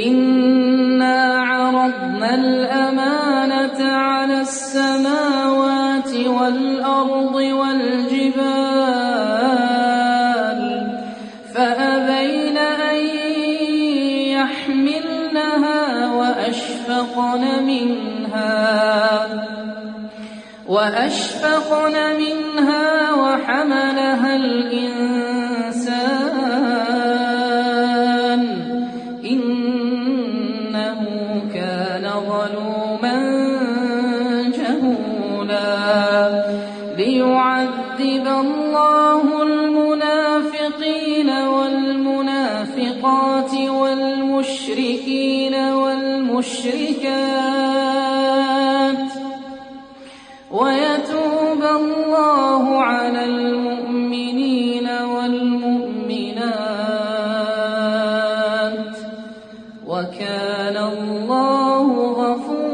إنا عرضنا الأمانة على السماوات والأرض والجبال فأبين أن يحملنها وأشفقن منها وحملها الإنسان إنه كان ظلوما جهولا ليعذب الله المنافقين والمنافقات والمشركين والمشركات ويتوب الله على المؤمنين والمؤمنات وكان الله غفورا